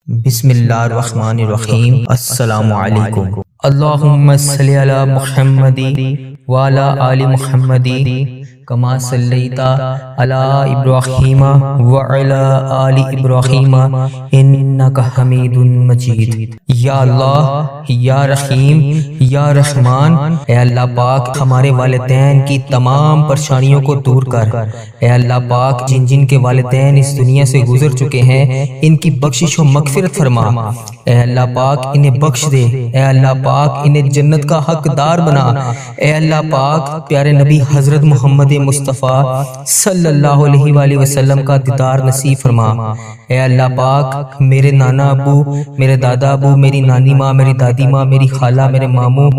بسم اللہ الرحمن الرحیم۔ السلام علیکم۔ اللہم صلی علی محمد وعلی آل محمد کما صلیت علی ابراہیم وعلی آل ابراہیم انک حمید مجید۔ یا اللہ، یا رحیم، یا رحمان، اے اللہ پاک ہمارے والدین کی تمام پریشانیوں کو دور کر۔ اے اللہ پاک جن کے والدین اس دنیا سے گزر چکے ہیں ان کی بخشش و مغفرت فرما۔ اے اللہ پاک انہیں بخش دے۔ اے اللہ پاک انہیں جنت کا حقدار بنا۔ اے اللہ پاک پیارے نبی حضرت محمد مصطفیٰ صلی اللہ علیہ وآلہ وسلم کا دیدار نصیب فرما۔ اے اللہ پاک میرے نانا ابو، میرے دادا ابو، میری نانی ماں، میری دادی ماں، میری خالہ، میرے ماموں،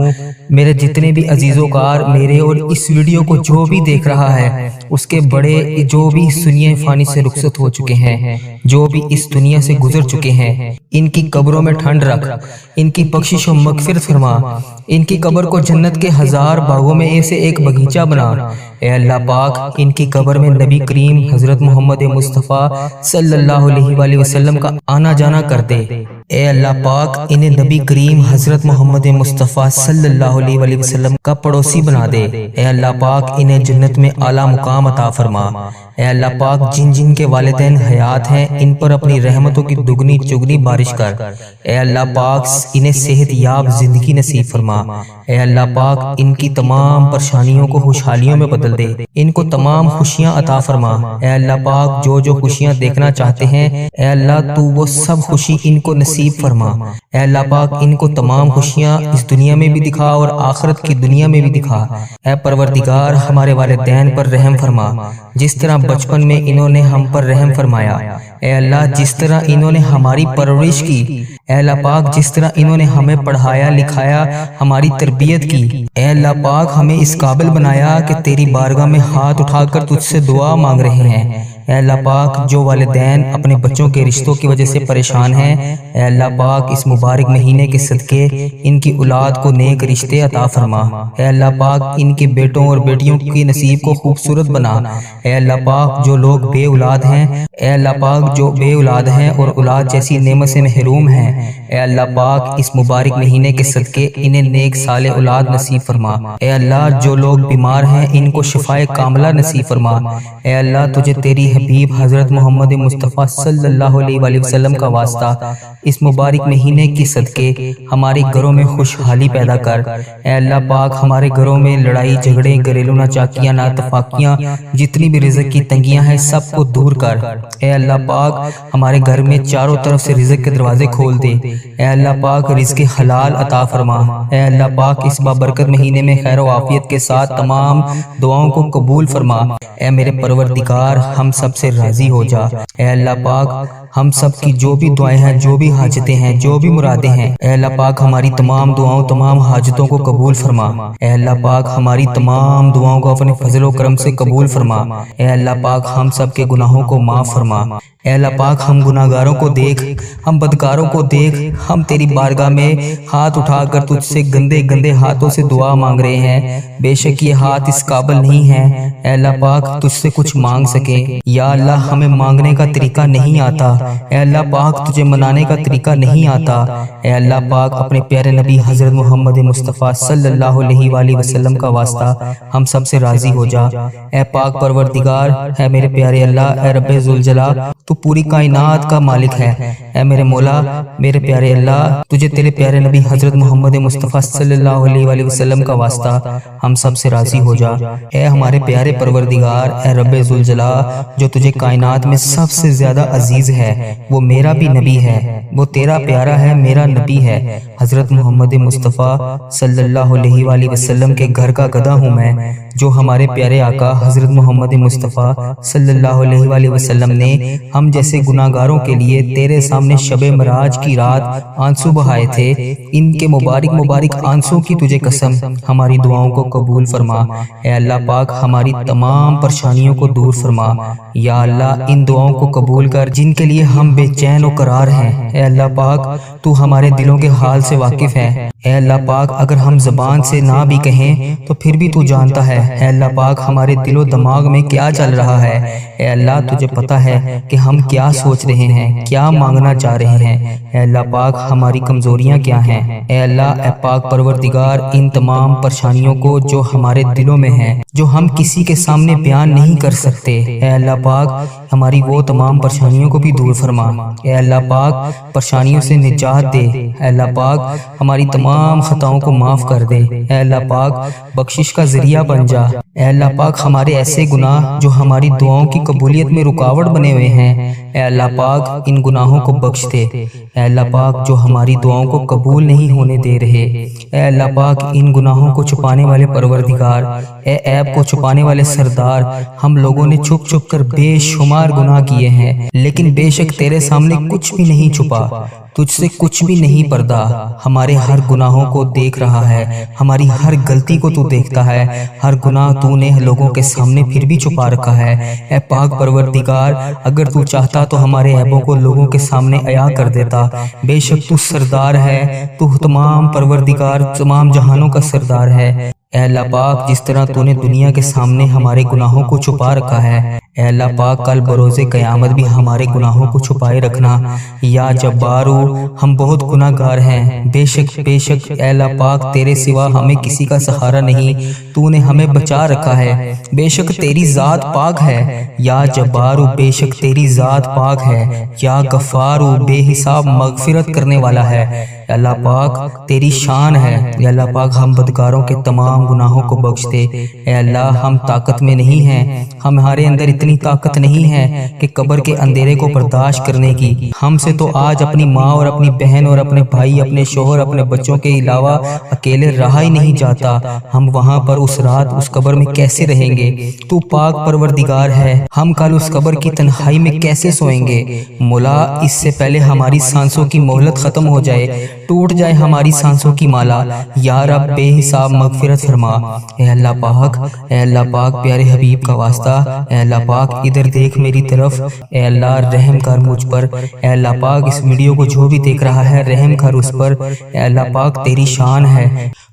میرے جتنے بھی عزیز و کار میرے اور اس ویڈیو کو جو بھی دیکھ رہا ہے، اس کے بڑے جو بھی اس دنیا فانی سے رخصت ہو چکے ہیں، جو بھی اس دنیا سے گزر چکے ہیں، ان کی قبروں میں ٹھنڈ رکھ، ان کی بخشش و مغفرت فرما، ان کی قبر کو جنت کے 1000 باغوں میں سے ایک باغیچہ بنا۔ اے اللہ پاک ان کی قبر میں نبی کریم حضرت محمد مصطفیٰ صلی اللہ علیہ وآلہ وسلم کا آنا جانا کر دے۔ اے اللہ پاک انہیں نبی کریم حضرت محمد مصطفیٰ صلی اللہ علیہ وآلہ وسلم کا پڑوسی بنا دے۔ اے اللہ پاک انہیں جنت میں اعلیٰ مقام عطا فرما۔ اے اللہ پاک جن کے والدین حیات ہیں ان پر اپنی رحمتوں کی دگنی چگنی بارش کر۔ اے اللہ پاک انہیں صحت یاب زندگی نصیب فرما۔ اے اللہ پاک ان کی تمام پریشانیوں کو خوشحالیوں میں بدل دے، ان کو تمام خوشیاں عطا فرما۔ اے اللہ پاک جو خوشیاں دیکھنا چاہتے ہیں، اے اللہ تو وہ سب خوشی ان کو نصیب فرما۔ اے اللہ پاک ان کو تمام خوشیاں اس دنیا میں بھی دکھا اور آخرت کی دنیا میں بھی دکھا۔ اے پروردگار ہمارے والدین پر رحم فرما، جس طرح بچپن میں انہوں نے ہم پر رحم فرمایا۔ اے اللہ جس طرح انہوں نے ہماری پرورش کی، اے اللہ پاک جس طرح انہوں نے ہمیں پڑھایا لکھایا، ہماری تربیت کی، اے اللہ پاک ہمیں اس قابل بنایا کہ تیری بارگاہ میں ہاتھ اٹھا کر تجھ سے دعا مانگ رہے ہیں۔ اے اللہ پاک جو والدین اپنے بچوں کے رشتوں کی وجہ سے پریشان ہیں، اے اللہ پاک اس مبارک مہینے کے صدقے ان کی اولاد کو نیک رشتے عطا فرما۔ اے اللہ پاک ان کے بیٹوں اور بیٹیوں کی نصیب کو خوبصورت بنا۔ اے اللہ پاک جو لوگ بے اولاد ہیں، اے اللہ پاک جو بے اولاد ہیں اور اولاد جیسی نعمت سے محروم ہیں، اے اللہ پاک اس مبارک مہینے کے صدقے انہیں نیک صالح اولاد نصیب فرما۔ اے اللہ جو لوگ بیمار ہیں ان کو شفائے کاملہ نصیب فرما۔ اے اللہ تجھے تیری حبیب حضرت محمد مصطفیٰ صلی اللہ علیہ وآلہ وسلم کا واسطہ اس مبارک مہینے کی صدقے ہمارے گھروں میں خوشحالی پیدا کر۔ اے اللہ پاک ہمارے گھروں میں لڑائی جھگڑے، گھریلو ناچاکیاں، ناتفاقیاں، جتنی بھی رزق کی تنگیاں ہیں سب کو دور کر۔ اے اللہ پاک ہمارے گھر میں چاروں طرف سے رزق کے دروازے کھول دے۔ اے اللہ پاک رزق حلال عطا فرما۔ اے اللہ پاک اس بابرکت مہینے میں خیر و عافیت کے ساتھ تمام دعاؤں کو قبول فرما۔ اے میرے پروردگار ہم سب سے راضی ہو جا۔ اے اللہ پاک ہم سب کی جو بھی دعائیں ہیں، جو بھی حاجتیں ہیں، جو بھی مرادیں ہیں، اے اللہ پاک ہماری تمام دعاؤں تمام حاجتوں کو قبول فرما۔ اے اللہ پاک ہماری تمام دعاؤں کو اپنے فضل و کرم سے قبول فرما۔ اے اللہ پاک ہم سب کے گناہوں کو معاف فرما۔ اے اللہ پاک ہم گناہگاروں کو دیکھ، ہم بدکاروں کو دیکھ، ہم تیری بارگاہ میں ہاتھ اٹھا کر تجھ سے گندے گندے ہاتھوں سے دعا مانگ رہے ہیں۔ بے شک یہ ہاتھ اس قابل نہیں ہے اے اللہ پاک تجھ سے کچھ مانگ سکے۔ یا اللہ ہمیں مانگنے کا طریقہ نہیں آتا، اے اللہ پاک تجھے منانے کا طریقہ نہیں آتا۔ اے اللہ پاک اپنے پیارے نبی حضرت محمد مصطفیٰ صلی اللہ علیہ وآلہ وسلم کا واسطہ ہم سب سے راضی ہو جا۔ اے پاک پروردگار، اے میرے پیارے اللہ، اے رب ذوالجلال، تو پوری کائنات کا مالک ہے۔ اے میرے مولا، میرے پیارے اللہ، تجھے تیرے پیارے نبی حضرت محمد مصطفیٰ صلی اللہ علیہ وآلہ وسلم کا واسطہ ہم سب سے راضی ہو جا۔ اے ہمارے پیارے پروردگار، اے رب ذوالجلال، جو تجھے کائنات میں سب سے زیادہ عزیز ہے، وہ میرا بھی نبی ہے، وہ تیرا پیارا ہے، میرا نبی ہے، حضرت محمد مصطفیٰ صلی اللہ علیہ وآلہ وسلم کے گھر کا گدھا ہوں میں، جو ہمارے پیارے آقا حضرت محمد مصطفیٰ صلی اللہ علیہ وآلہ وسلم نے ہم جیسے گناہگاروں کے لیے تیرے سامنے شب معراج کی رات آنسو بہائے تھے۔ ان کے مبارک مبارک آنسوں کی تجھے قسم ہماری دعاؤں کو قبول فرما۔ اے اللہ پاک ہماری تمام پریشانیوں کو دور فرما۔ یا اللہ ان دعاؤں کو قبول کر جن کے لیے ہم بے چین و قرار ہیں۔ اے اللہ پاک تو ہمارے دلوں کے حال سے واقف ہے۔ اے اللہ پاک اگر ہم زبان سے نہ بھی کہیں تو پھر بھی تو جانتا ہے۔ اے اللہ پاک ہمارے دل و دماغ میں کیا چل رہا ہے، اے اللہ تجھے پتہ ہے کہ ہم کیا سوچ رہے ہیں، کیا مانگنا چاہ رہے ہیں۔ اے اللہ پاک ہماری کمزوریاں کیا ہیں، اے اللہ اے پاک پروردگار ان تمام پریشانیوں کو جو ہمارے دلوں میں ہیں، جو ہم کسی کے سامنے بیان نہیں کر سکتے، اے اللہ پاک ہماری وہ تمام پریشانیوں کو بھی دور فرما۔ اے اللہ پاک پریشانیوں سے نجات دے، اے اللہ پاک ہماری تمام خطاؤں کو معاف کر دے، اے اللہ پاک بخشش کا ذریعہ بن جا۔ اے اللہ پاک ہمارے ایسے گناہ جو ہماری دعاؤں کی قبولیت میں رکاوٹ بنے ہوئے ہیں، اے اللہ پاک ان گناہوں کو بخش دے۔ اے اللہ پاک جو ہماری دعاؤں کو قبول نہیں ہونے دے رہے، اے اللہ پاک ان گناہوں کو چھپانے والے پروردگار، اے عیب کو چھپانے والے سردار، ہم لوگوں نے چھپ چھپ کر بے شمار گناہ کیے ہیں، لیکن بے شک تیرے سامنے کچھ بھی نہیں چھپا، تجھ سے کچھ بھی نہیں پردہ۔ ہمارے ہر گناہوں کو دیکھ رہا ہے، ہماری ہر غلطی کو تو دیکھتا ہے، ہر گناہ تو نے لوگوں کے سامنے پھر بھی چھپا رکھا ہے۔ اے پاک پروردگار اگر تو چاہتا تو ہمارے عیبوں کو لوگوں کے سامنے عیاں کر دیتا۔ بے شک تو سردار ہے، تو تمام پروردگار تمام جہانوں کا سردار ہے۔ اے اللہ پاک جس طرح تو نے دنیا کے سامنے ہمارے گناہوں کو چھپا رکھا ہے، اے اللہ پاک کل بروز قیامت بھی ہمارے گناہوں کو چھپائے رکھنا۔ یا جبارو ہم بہت گناہ گار ہیں، بے شک اے اللہ پاک تیرے سوا ہمیں کسی کا سہارا نہیں، تو نے ہمیں بچا رکھا ہے، بے شک تیری ذات پاک ہے۔ یا جبارو بے شک تیری ذات پاک ہے، یا غفارو بے حساب مغفرت کرنے والا ہے، اے اللہ پاک تیری شان ہے۔ اے اللہ پاک ہم بدکاروں کے تمام گناہوں کو بخش دے۔ اے اللہ ہم طاقت میں نہیں ہیں، ہمارے اندر اتنی طاقت نہیں ہے کہ قبر کے اندھیرے کو برداشت کرنے کی۔ ہم سے تو آج اپنی ماں اور اپنی بہن اور اپنے بھائی، اپنے شوہر، اپنے بچوں کے علاوہ اکیلے رہا ہی نہیں جاتا۔ ہم وہاں پر اس رات اس قبر میں کیسے رہیں گے؟ تو پاک پروردگار ہے، ہم کل اس قبر کی تنہائی میں کیسے سوئیں گے؟ مولا اس سے پہلے ہماری سانسوں کی مہلت ختم ہو جائے، ٹوٹ جائے ہماری سانسوں کی مالا، یا رب بے حساب مغفرت فرما۔ اے اللہ پاک پیارے حبیب کا واسطہ، اے اللہ پاک ادھر دیکھ میری طرف، اے اللہ رحم کر مجھ پر۔ اے اللہ پاک اس ویڈیو کو جو بھی دیکھ رہا ہے رحم کر اس پر۔ اے اللہ پاک تیری شان ہے،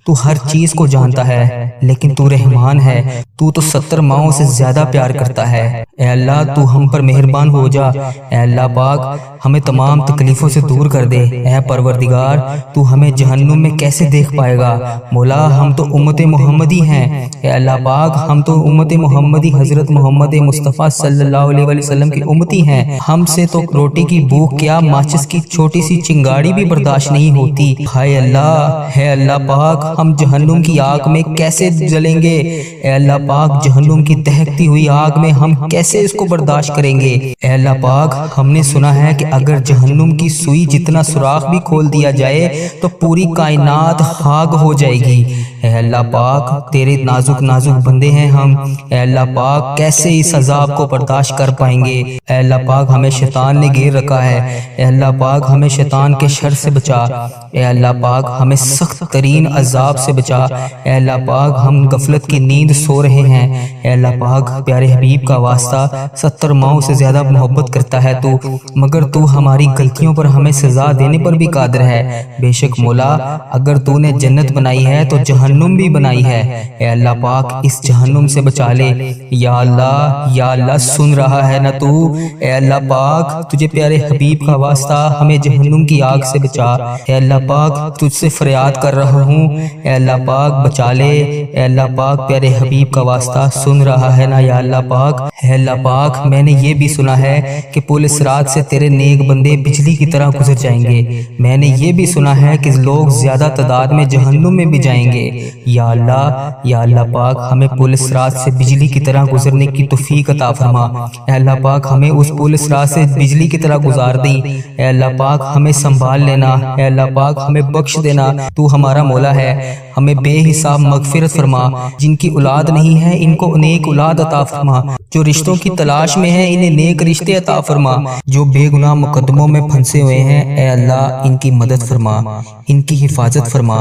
تو ہر چیز کو جانتا ہے، لیکن تو رحمان ہے، تو 70 ماؤں سے زیادہ پیار کرتا ہے۔ اے اللہ تو ہم پر مہربان ہو جا۔ اے اللہ پاک ہمیں تمام تکلیفوں سے دور کر دے۔ اے پروردگار تو ہمیں جہنم میں کیسے دیکھ پائے گا؟ مولا ہم تو امت محمدی ہیں، اے اللہ پاک ہم تو امت محمدی حضرت محمد مصطفیٰ صلی اللہ علیہ وسلم کی امتی ہیں۔ ہم سے تو روٹی کی بھوک کیا ماچس کی چھوٹی سی چنگاڑی بھی برداشت نہیں ہوتی۔ ہائے اللہ، ہے اللہ پاک ہم جہنم کی آگ میں کیسے جلیں گے؟ اے اللہ پاک جہنم کی دہکتی ہوئی آگ میں ہم کیسے اس کو برداشت کریں گے؟ اے اللہ پاک ہم نے سنا ہے کہ اگر جہنم کی سوئی جتنا سوراخ بھی کھول دیا جائے تو پوری کائنات خاک ہو جائے گی۔ اے اللہ پاک تیرے نازک بندے ہیں ہم، اے اللہ پاک کیسے اس عذاب کو برداشت کر پائیں گے؟ اے اللہ پاک ہمیں شیطان نے گھیر رکھا ہے، اے اللہ پاک ہمیں شیطان کے شر سے بچا۔ اے اللہ پاک ہمیں سخت ترین عذاب سے بچا۔ اے اللہ پاک ہم غفلت کی نیند سو رہے ہیں، اے اللہ پاک پیارے حبیب کا واسطہ 70 ماؤں سے زیادہ محبت کرتا ہے تو، مگر تو ہماری غلطیوں پر ہمیں سزا دینے پر بھی قادر ہے۔ بے شک مولا اگر تو نے جنت بنائی ہے تو جہنم بھی بنائی ہے، اے اللہ پاک اس جہنم سے بچا لے۔ یا اللہ سن رہا ہے نا تو؟ اے اللہ پاک تجھے پیارے حبیب کا واسطہ ہمیں جہنم کی آگ سے بچا۔ اے اللہ پاک تجھ سے فریاد کر رہا ہوں، اے اللہ پاک بچا لے۔ اے اللہ پاک پیارے حبیب کا واسطہ سن رہا ہے نا یا اللہ پاک؟ اے اللہ پاک میں نے یہ بھی سنا ہے کہ پل صراط سے تیرے نیک بندے بجلی کی طرح گزر جائیں گے، میں نے یہ بھی سنا ہے کہ لوگ زیادہ تعداد میں جہنم میں بھی جائیں گے۔ یا اللہ پاک ہمیں پل صراط سے بجلی کی طرح گزرنے کی توفیق عطا فرما۔ اے اللہ پاک ہمیں اس پل صراط سے بجلی کی طرح گزار دی۔ اے اللہ پاک ہمیں سنبھال لینا، اے اللہ پاک ہمیں بخش دینا، تو ہمارا مولا ہے، ہمیں بے حساب مغفرت فرما۔ جن کی اولاد نہیں ہے ان کو نیک اولاد عطا فرما، جو رشتوں کی تلاش میں ہیں انہیں نیک رشتے عطا فرما، جو بے گناہ مقدموں میں پھنسے ہوئے ہیں اے اللہ ان کی مدد فرما، ان کی حفاظت فرما،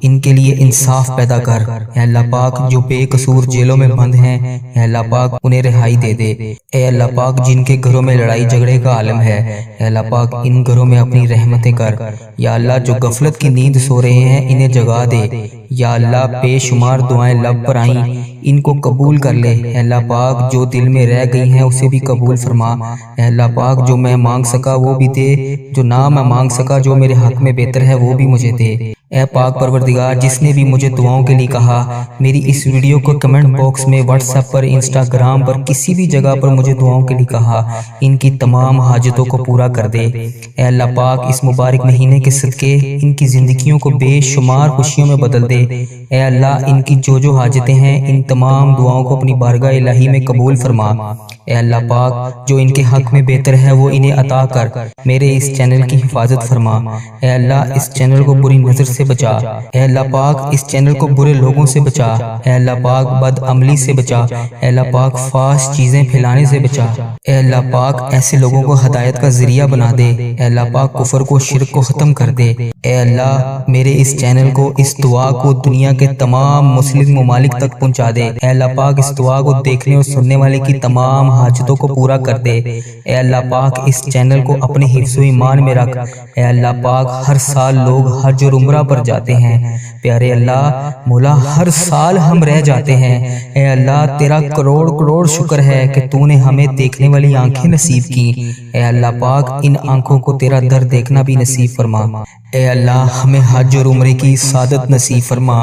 ان کے لیے انصاف انصاف پیدا کر۔ اے اللہ پاک جو بے قصور جیلوں میں بند ہیں اے اللہ پاک انہیں رہائی دے دے۔ اے اللہ پاک جن کے گھروں میں لڑائی جھگڑے کا عالم ہے اے اللہ پاک ان گھروں میں اپنی رحمتیں کر۔ یا اللہ جو غفلت کی نیند سو رہے ہیں انہیں جگا دے۔ یا اللہ بے شمار دعائیں لب پر آئیں ان کو قبول کر لے۔ اے اللہ پاک جو دل میں رہ گئی ہیں اسے بھی قبول فرما۔ اے اللہ پاک جو میں مانگ سکا وہ بھی دے، جو نہ میں مانگ سکا جو میرے حق میں بہتر ہے وہ بھی مجھے دے۔ اے پاک پروردگار جس نے بھی مجھے دعاؤں کے لیے کہا میری اس ویڈیو کو کمنٹ باکس میں واٹس ایپ پر انسٹاگرام پر کسی بھی جگہ پر مجھے دعاؤں کے لیے کہا ان کی تمام حاجتوں کو پورا کر دے۔ اے اللہ پاک اس مبارک مہینے کے صدقے ان کی زندگیوں کو بے شمار خوشیوں میں بدل دے۔ اے اللہ ان کی جو حاجتیں ہیں ان تمام دعاؤں کو اپنی بارگاہ الہی میں قبول فرما۔ اے اللہ پاک جو ان کے حق میں بہتر ہے وہ انہیں عطا کر۔ میرے اس چینل کی حفاظت فرما۔ اے اللہ اس چینل کو بری نظر سے بچا۔ اے اللہ پاک اس چینل کو برے لوگوں سے بچا۔ اے اللہ پاک بد عملی سے بچا۔ اے اللہ پاک فحش چیزیں پھیلانے سے بچا۔ اے اللہ پاک ایسے لوگوں کو ہدایت کا ذریعہ بنا دے۔ اے اللہ پاک کفر کو شرک کو ختم کر دے۔ اے اللہ میرے اس چینل کو اس دعا کو دنیا کے تمام مسلم ممالک تک پہنچا دے۔ اے اللہ پاک اس دعا کو دیکھنے اور سننے والے کی تمام حاجتوں کو پورا کر دے۔ اے اللہ پاک اس چینل کو اپنے حفظ و ایمان میں رکھ۔ اے اللہ پاک ہر سال لوگ حج اور عمرہ پر جاتے ہیں۔ پیارے اللہ مولا ہر سال ہم رہ جاتے ہیں۔ اے اللہ تیرا کروڑ کروڑ شکر ہے کہ تو نے ہمیں دیکھنے والی آنکھیں نصیب کی۔ اے اللہ پاک ان آنکھوں کو تیرا در دیکھنا بھی نصیب فرما۔ اے اللہ ہمیں حج اور عمرے کی سعادت نصیب فرما۔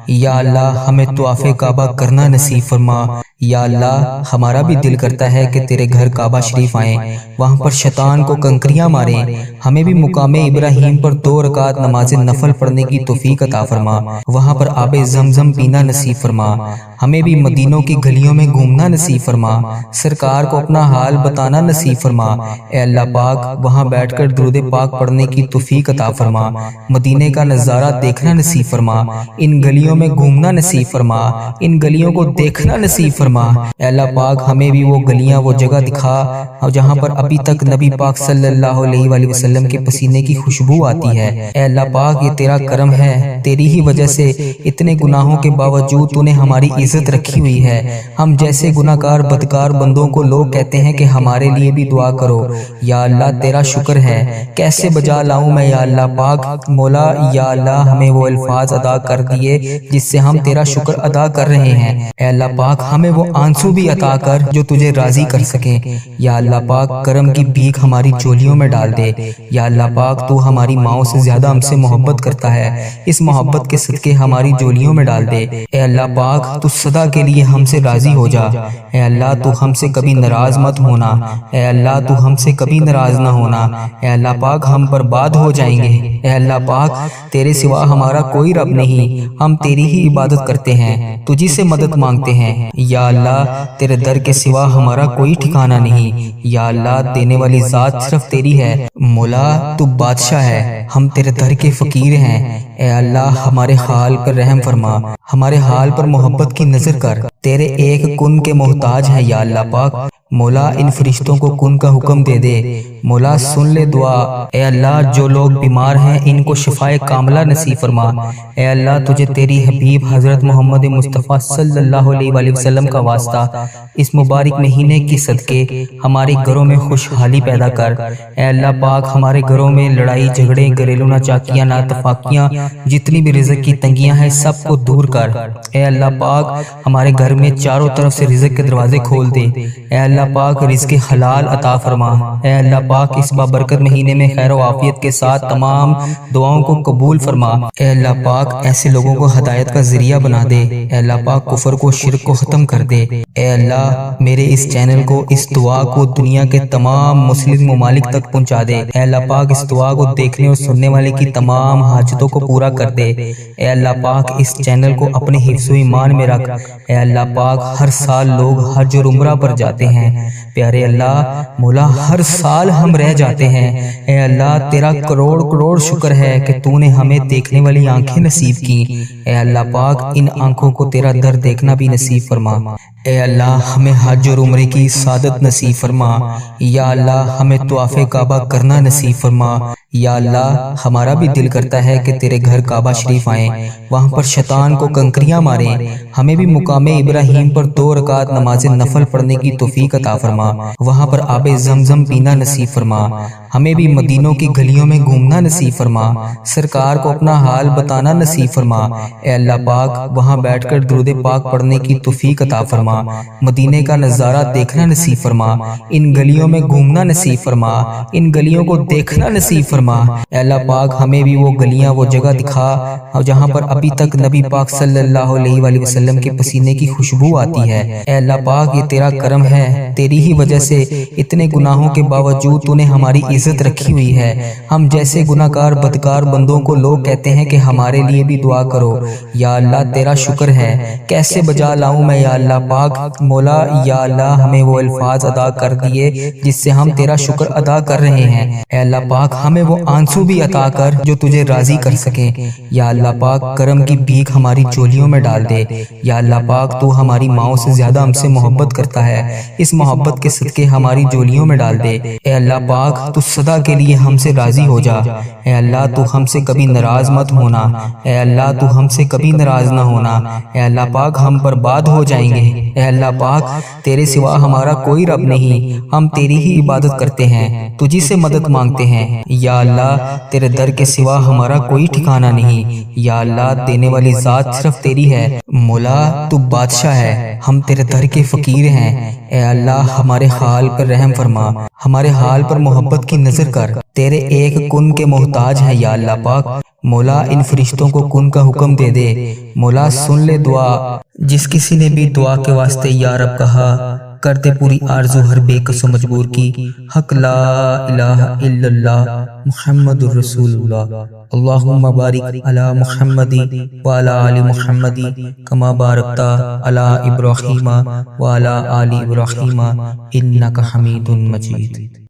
یا اللہ ہمیں طواف کعبہ کرنا نصیب فرما۔ یا اللہ ہمارا بھی دل کرتا ہے کہ تیرے گھر کعبہ شریف آئیں، وہاں پر شیطان کو کنکریاں ماریں۔ ہمیں بھی مقام ابراہیم پر 2 رکعت نماز نفل پڑھنے کی توفیق عطا فرما، وہاں پر آب زمزم پینا نصیب فرما۔ ہمیں بھی مدینوں کی گلیوں میں گھومنا نصیب فرما، سرکار کو اپنا حال بتانا نصیب فرما۔ اے اللہ پاک وہاں بیٹھ کر درود پاک پڑھنے کی توفیق عطا فرما، مدینے کا نظارہ دیکھنا نصیب فرما، ان گلیوں میں گھومنا نصیب فرما، ان گلیوں کو دیکھنا نصیب فرما۔ اے اللہ پاک ہمیں بھی وہ گلیاں وہ جگہ دکھا جہاں پر ابھی تک نبی پاک صلی اللہ علیہ وآلہ وسلم کے پسینے کی خوشبو آتی ہے۔ اے اللہ پاک یہ تیرا کرم ہے، تیری ہی وجہ سے اتنے گناہوں کے باوجود تو نے ہماری عزت رکھی ہوئی ہے۔ ہم جیسے گناہگار بدکار بندوں کو لوگ کہتے ہیں کہ ہمارے لیے بھی دعا کرو۔ یا اللہ تیرا شکر ہے، کیسے بجا لاؤں میں یا اللہ پاک مولا۔ یا اللہ ہمیں وہ الفاظ ادا کر دیے جس سے ہم تیرا شکر ادا کر رہے ہیں۔ اے اللہ پاک ہمیں وہ آنسو بھی عطا کر جو تجھے راضی کر سکیں۔ یا اللہ پاک کرم کی بھیک ہماری چولیوں میں ڈال دے۔ یا اللہ پاک تو ہماری ماؤں سے زیادہ ہم سے محبت کرتا ہے، اس محبت کے صدقے ہماری چولیوں میں ڈال دے۔ اے اللہ پاک تو سدا کے لیے ہم سے راضی ہو جا۔ اے اللہ تو ہم سے کبھی ناراض مت ہونا۔ اے اللہ تو ہم سے کبھی ناراض نہ ہونا۔ اے اللہ پاک ہم برباد ہو جائیں گے۔ اے اللہ پاک تیرے سوا ہمارا کوئی رب نہیں، ہم تیری ہی عبادت کرتے ہیں، تجھی سے مدد مانگتے ہیں۔ یا اللہ تیرے در کے سوا ہمارا کوئی ٹھکانہ نہیں۔ یا اللہ دینے والی ذات صرف تیری ہے، مولا تو بادشاہ ہے، ہم تیرے در کے فقیر ہیں۔ اے اللہ ہمارے حال پر رحم فرما، ہمارے حال پر محبت کی نظر کر، تیرے ایک کن کے محتاج ہیں۔ یا اللہ پاک مولا ان فرشتوں کو کن کا حکم دے دے، مولا سن لے دعا۔ اے اللہ جو لوگ بیمار ہیں ان کو شفائے کاملہ نصیب فرما۔ اے اللہ تجھے تیری حبیب حضرت محمد مصطفیٰ صلی اللہ علیہ وآلہ وسلم کا واسطہ اس مبارک مہینے کی صدقے ہمارے گھروں میں خوشحالی پیدا کر۔ اے اللہ پاک ہمارے گھروں میں لڑائی جھگڑے گھریلو ناچاکیاں ناتفاقیاں جتنی بھی رزق کی تنگیاں ہیں سب کو دور کر۔ اے اللہ پاک ہمارے گھر میں چاروں طرف سے رزق کے دروازے کھول دے۔ اے اللہ پاک رزق حلال عطا فرما۔ اے اللہ پاک اس بابرکت مہینے میں خیر و عافیت کے ساتھ تمام دعاؤں کو قبول فرما۔ اے اللہ پاک ایسے لوگوں کو ہدایت کا ذریعہ بنا دے۔ اے اللہ پاک کفر کو شرک کو ختم کر دے۔ اے اللہ میرے اس چینل کو اس دعا کو دنیا کے تمام مسلم ممالک تک پہنچا دے۔ اے اللہ پاک اس دعا کو دیکھنے اور سننے والے کی تمام حاجتوں کو پورا کر دے۔ اے اللہ پاک اس چینل کو اپنے حفظ و ایمان میں رکھ۔ اے اللہ پاک ہر سال لوگ حج اور عمرہ پر جاتے ہیں۔ پیارے اللہ مولا ہر سال ہم رہ جاتے ہیں۔ اے اللہ تیرا کروڑ کروڑ شکر ہے کہ تو نے ہمیں دیکھنے والی آنکھیں نصیب کی۔ اے اللہ پاک ان آنکھوں کو تیرا در دیکھنا بھی نصیب فرما۔ اے اللہ ہمیں حج اور عمرے کی سعادت نصیب فرما۔ یا اللہ ہمیں طواف کعبہ کرنا نصیب فرما۔ یا اللہ ہمارا بھی دل کرتا ہے کہ تیرے گھر کعبہ شریف آئیں، وہاں پر شیطان کو کنکریاں ماریں۔ ہمیں بھی مقام ابراہیم پر 2 رکعت نماز نفل پڑھنے کی توفیق عطا فرما، وہاں پر آب زمزم پینا نصیب فرما۔ ہمیں بھی مدینوں کی گلیوں میں گھومنا نصیب فرما، سرکار کو اپنا حال بتانا نصیب فرما۔ اے اللہ پاک وہاں بیٹھ کر درود پاک پڑھنے کی توفیق عطا فرما، مدینے کا نظارہ دیکھنا نصیب فرما، ان گلیوں میں گھومنا نصیب فرما، ان گلیوں کو دیکھنا نصیب فرما۔ اے اللہ پاک ہمیں بھی وہ گلیاں، وہ جگہ دکھا جہاں پر ابھی تک نبی پاک صلی اللہ علیہ وآلہ وسلم کے پسینے کی خوشبو آتی ہے۔ اے اللہ پاک یہ تیرا کرم ہے، تیری ہی وجہ سے اتنے گناہوں کے باوجود تو نے ہماری عزت رکھی ہوئی ہے۔ ہم جیسے گناہگار بدکار بندوں کو لوگ کہتے ہیں کہ ہمارے لیے بھی دعا کرو۔ یا اللہ تیرا شکر ہے، کیسے بجا لاؤں میں یا اللہ پاک مولا۔ یا اللہ ہمیں وہ الفاظ ادا کر دیے جس سے ہم تیرا شکر ادا کر رہے ہیں۔ اے اللہ پاک ہمیں وہ آنسو بھی عطا کر جو تجھے راضی کر سکیں۔ یا اللہ پاک کرم کی بھیک ہماری چولیوں میں ڈال دے۔ یا اللہ پاک تو ہماری ماؤں سے زیادہ ہم سے محبت کرتا ہے، اس محبت کے صدقے ہماری جولیوں میں ڈال دے۔ اے اللہ پاک تو سدا کے لیے ہم سے راضی ہو جا۔ اے اللہ تو ہم سے کبھی ناراض مت ہونا۔ اے اللہ تو ہم سے کبھی ناراض نہ ہونا۔ اے اللہ پاک ہم برباد ہو جائیں گے۔ اے اللہ پاک تیرے سوا ہمارا کوئی رب نہیں، ہم تیری ہی عبادت کرتے ہیں، تجھی سے مدد مانگتے ہیں۔ یا اللہ تیرے در کے سوا ہمارا کوئی ٹھکانہ نہیں۔ یا اللہ دینے والی ذات صرف تیری ہے، مولا تو بادشاہ ہے، ہم تیرے در کے فقیر ہیں۔ اے اللہ ہمارے حال پر رحم فرما، ہمارے حال پر محبت کی نظر کر، تیرے ایک کن کے محتاج ہیں۔ یا اللہ پاک مولا ان فرشتوں کو کن کا حکم دے دے، مولا سن لے دعا۔ جس کسی نے بھی دعا کے واسطے یا رب کہا، کر دے پوری آرزو ہر بے کس و مجبور کی۔ حق لا الہ الا اللہ محمد الرسول اللہ۔ اللہم بارک علی محمد وعلی آل محمد کما بارکت علی ابراہیم وعلی آل ابراہیم انک حمید مجید۔